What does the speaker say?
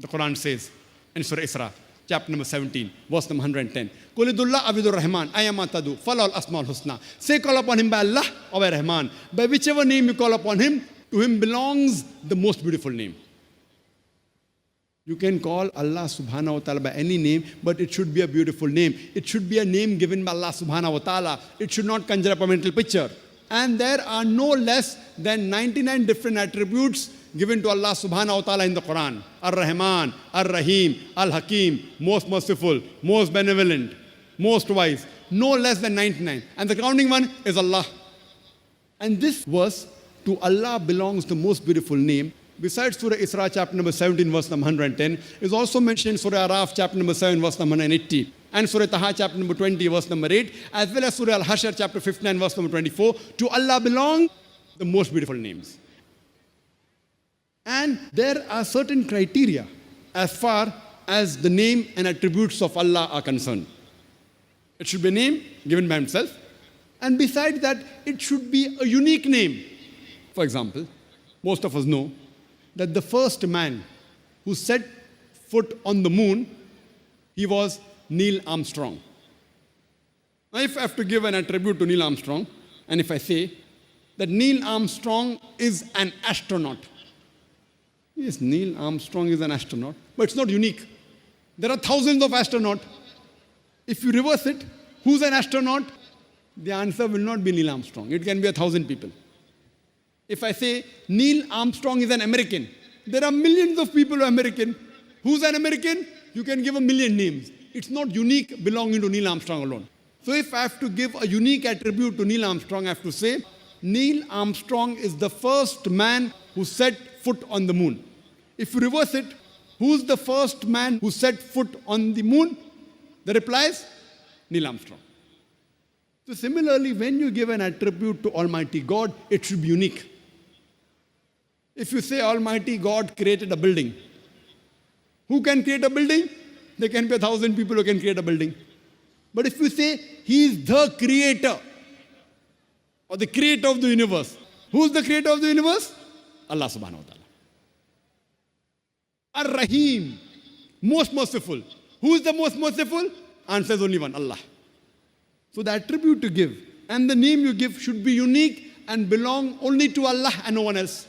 The Quran says in Surah Isra, chapter number 17, verse number 110. Qulidullah abidur rahman, ayamatadu, falal asmaul husna. Say, call upon him by Allah or by Rahman. By whichever name you call upon him, to him belongs the most beautiful name. You can call Allah subhanahu wa ta'ala by any name, but it should be a beautiful name. It should be a name given by Allah subhanahu wa ta'ala. It should not conjure up a mental picture. And there are no less than 99 different attributes given to Allah subhanahu wa ta'ala in the Quran. Ar-Rahman, Ar-Rahim, Al-Hakim, most merciful, most benevolent, most wise. No less than 99. And the counting one is Allah. And this verse, to Allah belongs the most beautiful name. Besides Surah Isra, chapter number 17, verse number 110, is also mentioned in Surah Araf, chapter number 7, verse number 180, and Surah Taha, chapter number 20, verse number 8, as well as Surah Al-Hashr, chapter 59, verse number 24. To Allah belong the most beautiful names. And there are certain criteria as far as the name and attributes of Allah are concerned. It should be a name given by himself, and besides that, it should be a unique name. For example, most of us know that the first man who set foot on the moon, he was Neil Armstrong. Now, if I have to give an attribute to Neil Armstrong, and if I say that Neil Armstrong is an astronaut, yes, Neil Armstrong is an astronaut, but it's not unique. There are thousands of astronauts. If you reverse it, who's an astronaut? The answer will not be Neil Armstrong. It can be 1,000 people. If I say Neil Armstrong is an American, there are millions of people who are American. Who's an American? You can give a million names. It's not unique belonging to Neil Armstrong alone. So if I have to give a unique attribute to Neil Armstrong, I have to say Neil Armstrong is the first man who set foot on the moon. If you reverse it, who's the first man who set foot on the moon? The reply is Neil Armstrong. So similarly, when you give an attribute to Almighty God, it should be unique. If you say Almighty God created a building, who can create a building? There can be 1,000 people who can create a building. But if you say He is the creator, or the creator of the universe, who's the creator of the universe? Allah subhanahu wa ta'ala. Ar-Rahim, most merciful. Who is the most merciful? Answer is only one, Allah. So the attribute to give and the name you give should be unique and belong only to Allah and no one else.